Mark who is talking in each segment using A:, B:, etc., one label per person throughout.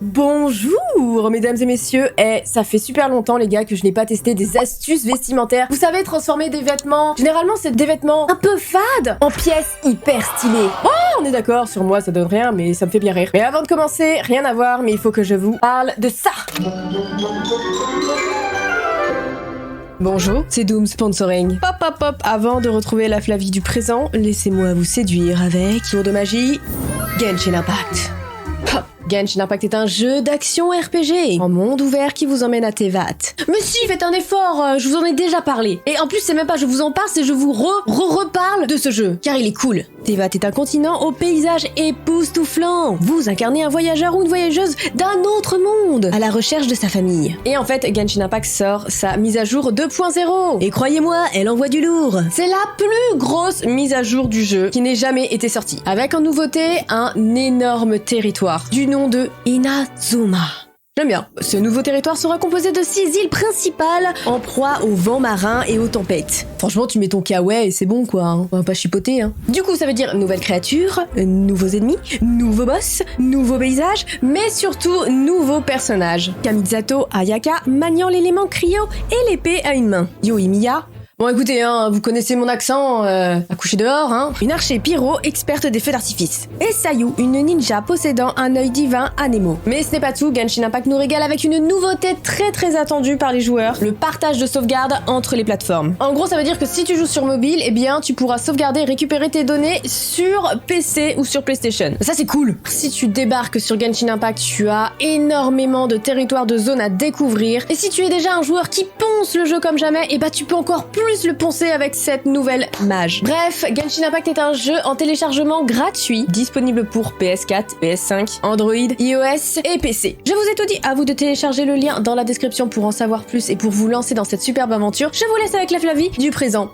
A: Bonjour mesdames et messieurs, ça fait super longtemps les gars que je n'ai pas testé des astuces vestimentaires. Vous savez, transformer des vêtements, généralement c'est des vêtements un peu fades en pièces hyper stylées. Oh, on est d'accord, sur moi ça donne rien mais ça me fait bien rire. Mais avant de commencer, rien à voir, mais il faut que je vous parle de ça. Bonjour, c'est Doom Sponsoring. Pop pop pop, avant de retrouver la Flavie du présent, laissez-moi vous séduire avec tour de magie, Genshin Impact. Hop. Genshin Impact est un jeu d'action RPG en monde ouvert qui vous emmène à Teyvat. Mais si, faites un effort, je vous en ai déjà parlé. Et en plus, c'est même pas je vous en parle, c'est je vous reparle de ce jeu, car il est cool. Teyvat est un continent au paysage époustouflant. Vous incarnez un voyageur ou une voyageuse d'un autre monde, à la recherche de sa famille. Et en fait, Genshin Impact sort sa mise à jour 2.0. Et croyez-moi, elle envoie du lourd. C'est la plus grosse mise à jour du jeu qui n'ait jamais été sortie. Avec en nouveauté, un énorme territoire du nom de Inazuma. J'aime bien. Ce nouveau territoire sera composé de 6 îles principales en proie aux vents marins et aux tempêtes. Franchement, tu mets ton kawaii et c'est bon quoi, hein. On va pas chipoter, hein. Du coup, ça veut dire nouvelles créatures, nouveaux ennemis, nouveaux boss, nouveaux paysages, mais surtout nouveaux personnages. Kamisato Ayaka maniant l'élément cryo et l'épée à une main. Yoimiya. Bon écoutez, hein, vous connaissez mon accent, à coucher dehors, hein. Une archer pyro experte des feux d'artifice. Et Sayu, une ninja possédant un œil divin à Nemo. Mais ce n'est pas tout, Genshin Impact nous régale avec une nouveauté très attendue par les joueurs, le partage de sauvegarde entre les plateformes. En gros, ça veut dire que si tu joues sur mobile, eh bien tu pourras sauvegarder et récupérer tes données sur PC ou sur PlayStation. Ça c'est cool. Si tu débarques sur Genshin Impact, tu as énormément de territoires de zones à découvrir. Et si tu es déjà un joueur qui ponce le jeu comme jamais, eh bah tu peux encore plus le poncer avec cette nouvelle mage. Bref, Genshin Impact est un jeu en téléchargement gratuit, disponible pour PS4, PS5, Android, iOS et PC. Je vous ai tout dit, à vous de télécharger le lien dans la description pour en savoir plus et pour vous lancer dans cette superbe aventure. Je vous laisse avec la Flavie du présent.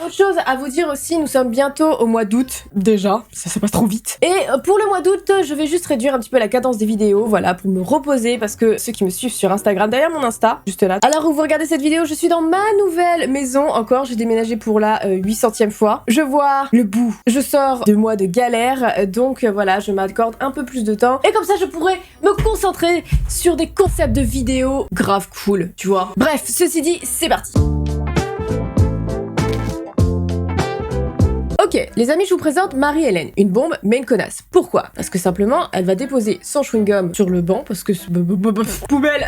A: Autre chose à vous dire aussi, nous sommes bientôt au mois d'août, déjà, ça passe trop vite. Et pour le mois d'août, je vais juste réduire un petit peu la cadence des vidéos, voilà, pour me reposer, parce que ceux qui me suivent sur Instagram, derrière mon Insta, juste là, alors où vous regardez cette vidéo, je suis dans ma nouvelle maison, encore, j'ai déménagé pour la 800e fois. Je vois le bout, je sors de mois de galère, donc voilà, je m'accorde un peu plus de temps, et comme ça je pourrais me concentrer sur des concepts de vidéos grave cool, tu vois. Bref, ceci dit, c'est parti. Ok, les amis, je vous présente Marie-Hélène, une bombe mais une connasse. Pourquoi? Parce que simplement, elle va déposer son chewing-gum sur le banc, parce que poubelle.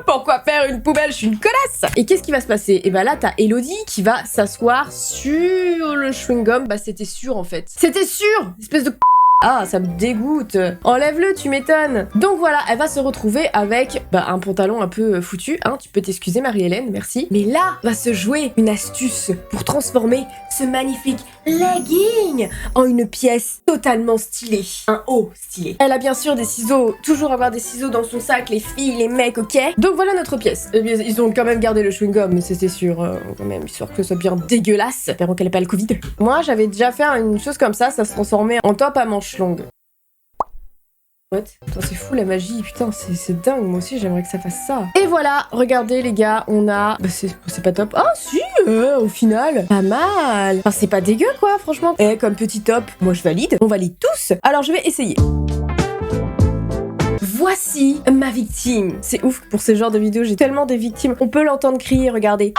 A: Pourquoi faire une poubelle? Je suis une connasse. Et qu'est-ce qui va se passer? Et bah là, t'as Elodie qui va s'asseoir sur le chewing-gum. Bah c'était sûr en fait. C'était sûr! Espèce de... Ah, ça me dégoûte. Enlève-le, tu m'étonnes. Donc voilà, elle va se retrouver avec un pantalon un peu foutu. Hein, tu peux t'excuser Marie-Hélène, merci. Mais là, va se jouer une astuce pour transformer ce magnifique legging en une pièce totalement stylée. Un haut stylé. Elle a bien sûr des ciseaux, toujours avoir des ciseaux dans son sac, les filles, les mecs, ok. Donc voilà notre pièce. Ils ont quand même gardé le chewing-gum, mais c'était sûr, quand même, histoire que ce soit bien dégueulasse. Espérons qu'elle ait pas le Covid. Moi, j'avais déjà fait une chose comme ça se transformait en top à manches longues. What? Putain, c'est fou la magie, putain, c'est dingue, moi aussi j'aimerais que ça fasse ça. Et voilà, regardez les gars, on a... Bah, c'est pas top. Ah si, au final, pas mal. Enfin, c'est pas dégueu quoi, franchement. Et comme petit top, moi je valide, on valide tous. Alors je vais essayer. Voici ma victime. C'est ouf, pour ce genre de vidéo, j'ai tellement des victimes. On peut l'entendre crier, regardez.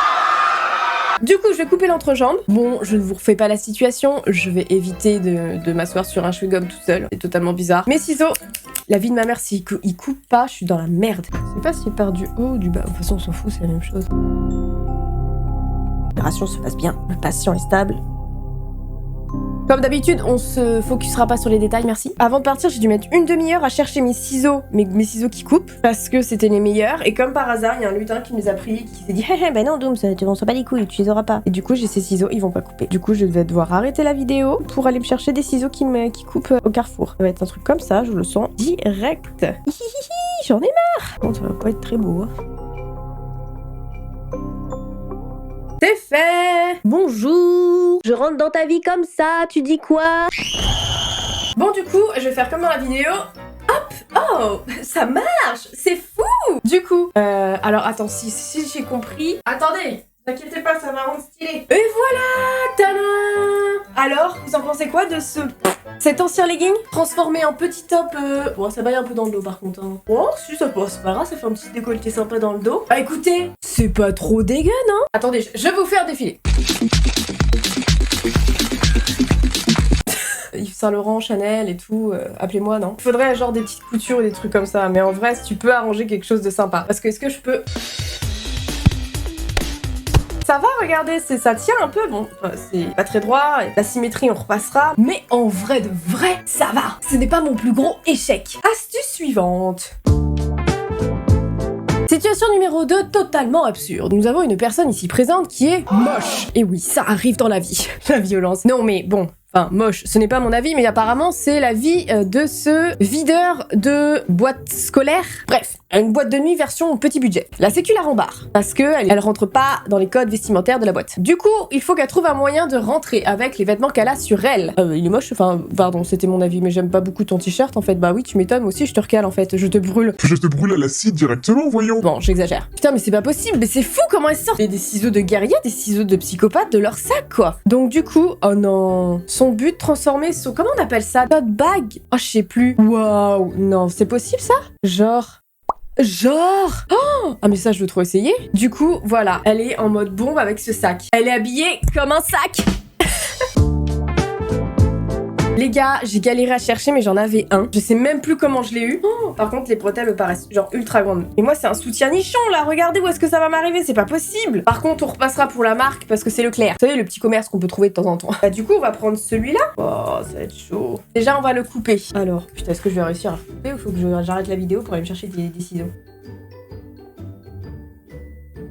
A: Du coup, je vais couper l'entrejambe. Bon, je ne vous refais pas la situation. Je vais éviter de m'asseoir sur un chewing-gum tout seul. C'est totalement bizarre. Mes ciseaux, la vie de ma mère, s'ils coupent pas, je suis dans la merde. Je sais pas s'il part du haut ou du bas. De toute façon, on s'en fout, c'est la même chose. L'opération se passe bien. Le patient est stable. Comme d'habitude, on se focusera pas sur les détails, merci. Avant de partir, j'ai dû mettre une demi-heure à chercher mes ciseaux, mes ciseaux qui coupent, parce que c'était les meilleurs. Et comme par hasard, il y a un lutin qui me les a pris, qui s'est dit « Ben non, Doom, tu m'en sors pas les couilles, tu les auras pas. » Et du coup, j'ai ces ciseaux, ils vont pas couper. Du coup, je vais devoir arrêter la vidéo pour aller me chercher des ciseaux qui coupent au carrefour. Ça va être un truc comme ça, je le sens direct. Hihihi, j'en ai marre. Bon, ça va pas être très beau, hein. C'est fait! Bonjour! Je rentre dans ta vie comme ça, tu dis quoi? Bon, du coup, je vais faire comme dans la vidéo. Hop! Oh! Ça marche! C'est fou! Du coup, alors attends, si j'ai compris... Attendez! Ne vous inquiétez pas, ça va rendre stylé. Et voilà, tadam! Alors, vous en pensez quoi de cet ancien legging transformé en petit top Bon, ça baille un peu dans le dos par contre. Hein. Oh, si, ça passe, c'est pas grave, ça fait un petit décolleté sympa dans le dos. Ah, écoutez, c'est pas trop dégueu, non? Attendez, je vais vous faire défiler. Yves Saint Laurent, Chanel et tout, appelez-moi, non? Il faudrait genre des petites coutures ou des trucs comme ça, mais en vrai, si tu peux arranger quelque chose de sympa. Parce que est-ce que je peux... Ça va, regardez, ça tient un peu, bon, c'est pas très droit, la symétrie on repassera, mais en vrai de vrai, ça va. Ce n'est pas mon plus gros échec. Astuce suivante. Situation numéro 2, totalement absurde. Nous avons une personne ici présente qui est moche. Et oui, ça arrive dans la vie. La violence. Non mais bon... Enfin, moche, ce n'est pas mon avis, mais apparemment, c'est l'avis de ce videur de boîte scolaire. Bref, une boîte de nuit version petit budget. La sécu la rembarre, parce que elle rentre pas dans les codes vestimentaires de la boîte. Du coup, il faut qu'elle trouve un moyen de rentrer avec les vêtements qu'elle a sur elle. Il est moche, enfin, pardon, c'était mon avis, mais j'aime pas beaucoup ton t-shirt, en fait. Bah oui, tu m'étonnes, moi aussi, je te recale, en fait, je te brûle.
B: Je te brûle à l'acide directement, voyons.
A: Bon, j'exagère. Putain, mais c'est pas possible, mais c'est fou comment elles sortent des ciseaux de guerrier, des ciseaux de psychopathe de leur sac, quoi. Donc du coup, oh non... Son but, transformer son... Comment on appelle ça? Tote bag? Oh, je sais plus. Waouh. Non, c'est possible, ça? Genre... Oh ah mais ça, je veux trop essayer. Du coup, voilà. Elle est en mode bombe avec ce sac. Elle est habillée comme un sac. Les gars, j'ai galéré à chercher, mais j'en avais un. Je sais même plus comment je l'ai eu. Oh, par contre, les bretelles me paraissent genre ultra grandes. Et moi, c'est un soutien nichon, là. Regardez où est-ce que ça va m'arriver. C'est pas possible. Par contre, on repassera pour la marque parce que c'est Leclerc. Vous savez, le petit commerce qu'on peut trouver de temps en temps. Bah, du coup, on va prendre celui-là. Oh, ça va être chaud. Déjà, on va le couper. Alors, putain, est-ce que je vais réussir à le couper ou faut que j'arrête la vidéo pour aller me chercher des ciseaux?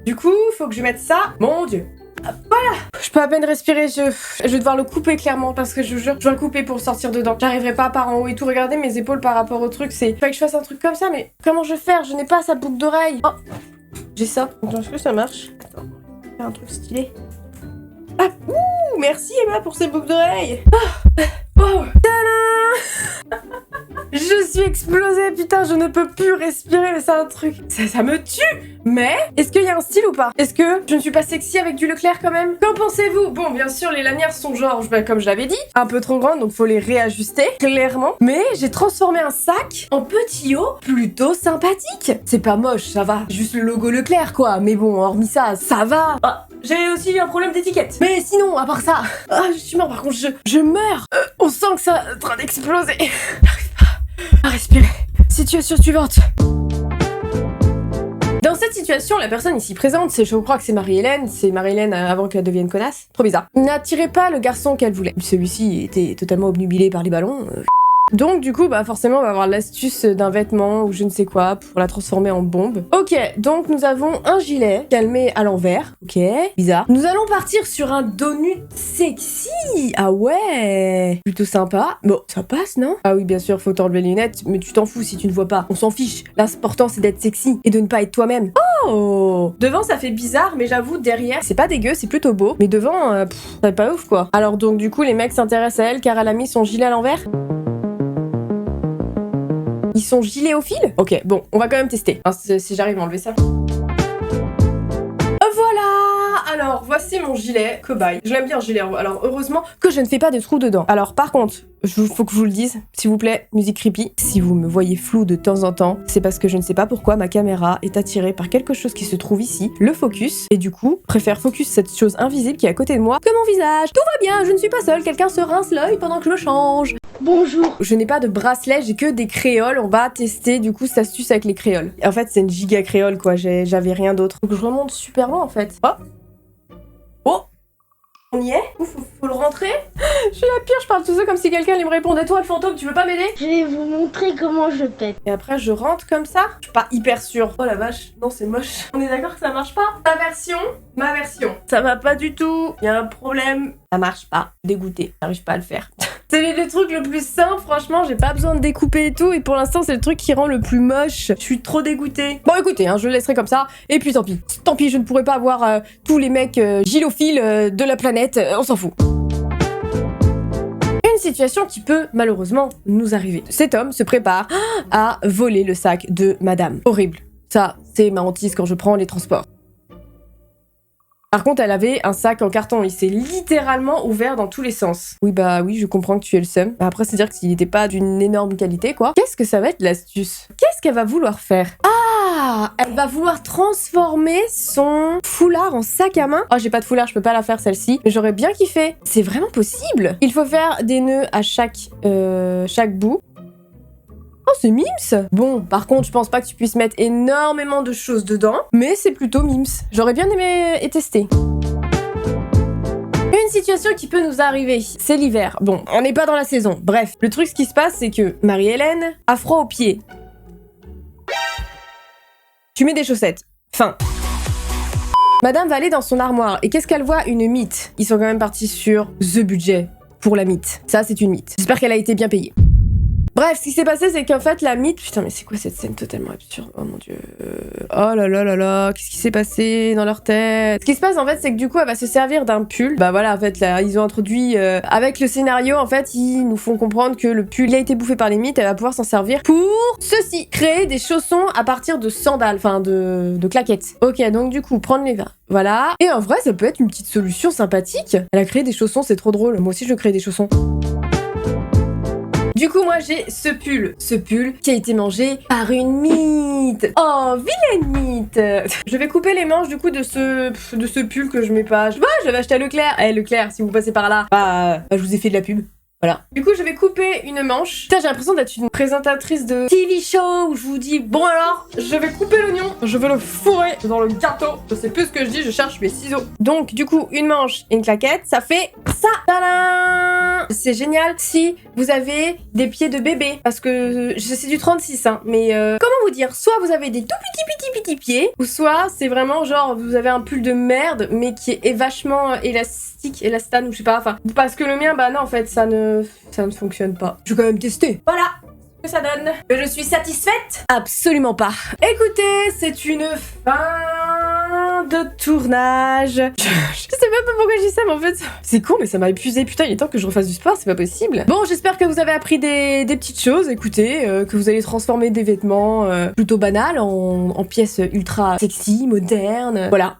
A: Du coup, faut que je mette ça. Mon Dieu. Voilà. Je peux à peine respirer, je vais devoir le couper clairement parce que je vous jure, je dois le couper pour sortir dedans. J'arriverai pas par en haut et tout. Regardez mes épaules par rapport au truc, c'est... Faudrait que je fasse un truc comme ça, mais comment je vais faire? Je n'ai pas sa boucle d'oreille. Oh, j'ai ça. Donc est-ce que ça marche? Attends, faire un truc stylé. Ah, ouh, merci Emma pour ces boucles d'oreilles. Ah, oh, tada. Je suis explosée, putain, je ne peux plus respirer, mais c'est un truc... Ça me tue. Mais, est-ce qu'il y a un style ou pas? Est-ce que je ne suis pas sexy avec du Leclerc quand même? Qu'en pensez-vous? Bon, bien sûr, les lanières sont genre, comme je l'avais dit, un peu trop grandes, donc faut les réajuster, clairement. Mais j'ai transformé un sac en petit haut plutôt sympathique. C'est pas moche, ça va. Juste le logo Leclerc, quoi. Mais bon, hormis ça, ça va. Ah, j'ai aussi un problème d'étiquette. Mais sinon, à part ça... Ah, je suis mort, par contre, je meurs. On sent que ça est en train d'exploser. J'arrive pas à respirer. Situation suivante. Dans cette situation, la personne ici présente, je crois que c'est Marie-Hélène avant qu'elle devienne connasse. Trop bizarre. N'attirait pas le garçon qu'elle voulait. Celui-ci était totalement obnubilé par les ballons. Donc du coup, bah forcément, on va avoir l'astuce d'un vêtement ou je ne sais quoi pour la transformer en bombe. Ok, donc nous avons un gilet qu'elle met à l'envers. Ok, bizarre. Nous allons partir sur un dos nu sexy. Ah ouais, plutôt sympa. Bon, ça passe, non? Ah oui, bien sûr, faut t'enlever les lunettes, mais tu t'en fous si tu ne vois pas. On s'en fiche. L'important, c'est d'être sexy et de ne pas être toi-même. Oh! Devant, ça fait bizarre, mais j'avoue, derrière, c'est pas dégueu, c'est plutôt beau. Mais devant, c'est pas ouf, quoi. Alors donc, du coup, les mecs s'intéressent à elle car elle a mis son gilet à l'envers. Ils sont gilets au fil? Ok, bon, on va quand même tester. Hein, si j'arrive à enlever ça. Voilà! Alors, voici mon gilet cobaye. Je l'aime bien, gilet. Alors, heureusement que je ne fais pas de trous dedans. Alors, par contre, faut que je vous le dise, s'il vous plaît, musique creepy. Si vous me voyez flou de temps en temps, c'est parce que je ne sais pas pourquoi ma caméra est attirée par quelque chose qui se trouve ici, le focus, et du coup, préfère focus cette chose invisible qui est à côté de moi que mon visage. Tout va bien, je ne suis pas seule, quelqu'un se rince l'œil pendant que je me change. Bonjour. Je n'ai pas de bracelet, j'ai que des créoles. On va tester du coup cette astuce avec les créoles. En fait, c'est une giga créole quoi, j'avais rien d'autre. Donc je remonte super loin en fait. Oh. Oh. On y est? Faut le rentrer? Je suis la pire, je parle tout ça comme si quelqu'un allait me répondre. Et toi le fantôme, tu veux pas m'aider?
C: Je vais vous montrer comment je pète.
A: Et après je rentre comme ça? Je suis pas hyper sûre. Oh la vache, non c'est moche. On est d'accord que ça marche pas? Ta version, ma version. Ça va pas du tout, y a un problème. Ça marche pas, dégoûté, j'arrive pas à le faire. C'est le truc le plus simple, franchement, j'ai pas besoin de découper et tout, et pour l'instant c'est le truc qui rend le plus moche. Je suis trop dégoûtée. Bon écoutez, hein, je le laisserai comme ça, et puis tant pis. Tant pis, je ne pourrai pas avoir tous les mecs gilophiles de la planète, on s'en fout. Une situation qui peut malheureusement nous arriver. Cet homme se prépare à voler le sac de madame. Horrible. Ça, c'est ma hantise quand je prends les transports. Par contre, elle avait un sac en carton. Il s'est littéralement ouvert dans tous les sens. Oui, bah oui, je comprends que tu es le seum. Bah, après, c'est dire qu'il n'était pas d'une énorme qualité, quoi. Qu'est-ce que ça va être l'astuce? Qu'est-ce qu'elle va vouloir faire? Ah, elle va vouloir transformer son foulard en sac à main. Oh, j'ai pas de foulard, je peux pas la faire celle-ci. Mais j'aurais bien kiffé. C'est vraiment possible. Il faut faire des nœuds à chaque bout. Oh, c'est Mims! Bon, par contre, je pense pas que tu puisses mettre énormément de choses dedans, mais c'est plutôt Mims. J'aurais bien aimé et tester. Une situation qui peut nous arriver, c'est l'hiver. Bon, on n'est pas dans la saison. Bref, le truc, ce qui se passe, c'est que Marie-Hélène a froid aux pieds. Tu mets des chaussettes. Fin. Madame va aller dans son armoire, et qu'est-ce qu'elle voit? Une mythe. Ils sont quand même partis sur the budget pour la mythe. Ça, c'est une mythe. J'espère qu'elle a été bien payée. Bref, ce qui s'est passé, c'est qu'en fait, la mythe... Putain, mais c'est quoi cette scène totalement absurde? Oh mon dieu... Oh là là là là... Qu'est-ce qui s'est passé dans leur tête? Ce qui se passe, en fait, c'est que du coup, elle va se servir d'un pull. Bah voilà, en fait, là, ils ont introduit... avec le scénario, en fait, ils nous font comprendre que le pull a été bouffé par les mythes. Elle va pouvoir s'en servir pour ceci. Créer des chaussons à partir de sandales. Enfin, de claquettes. Ok, donc du coup, prendre les vins. Voilà. Et en vrai, ça peut être une petite solution sympathique. Elle a créé des chaussons, c'est trop drôle. Moi aussi, je crée des chaussons. Du coup, moi, j'ai ce pull qui a été mangé par une mythe. Oh, vilaine mythe. Je vais couper les manches, du coup, de ce pull que je mets pas. Je l'avais acheté à Leclerc. Eh, Leclerc, si vous passez par là, je vous ai fait de la pub. Voilà. Du coup, je vais couper une manche. Putain, j'ai l'impression d'être une présentatrice de TV show où je vous dis, bon alors, je vais couper l'oignon, je vais le fourrer dans le gâteau. Je sais plus ce que je dis, je cherche mes ciseaux. Donc, du coup, une manche et une claquette, ça fait ça. Tadam! C'est génial si vous avez des pieds de bébé. Parce que c'est du 36, hein. Mais comment vous dire? Soit vous avez des tout petits pieds, ou soit c'est vraiment genre, vous avez un pull de merde, mais qui est vachement élastane, ou je sais pas. Enfin, parce que le mien, bah non, en fait, ça ne fonctionne pas. Je vais quand même tester. Voilà ce que ça donne. Je suis satisfaite? Absolument pas. Écoutez, c'est une fin de tournage. Je sais même pas pourquoi je dis ça, mais en fait, c'est con, mais ça m'a épuisé. Putain, il est temps que je refasse du sport, c'est pas possible. Bon, j'espère que vous avez appris des petites choses. Écoutez, que vous allez transformer des vêtements plutôt banals en pièces ultra sexy, modernes. Voilà.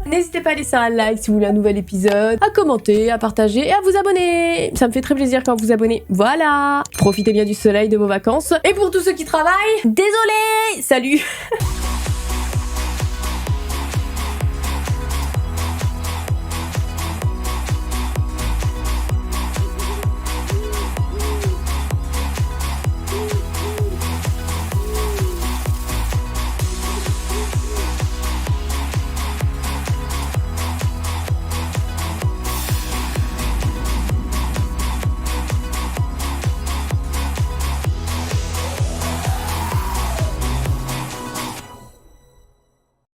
A: N'hésitez pas à laisser un like si vous voulez un nouvel épisode, à commenter, à partager et à vous abonner. Ça me fait très plaisir quand vous abonnez. Voilà. Profitez bien du soleil de vos vacances. Et pour tous ceux qui travaillent, désolé. Salut.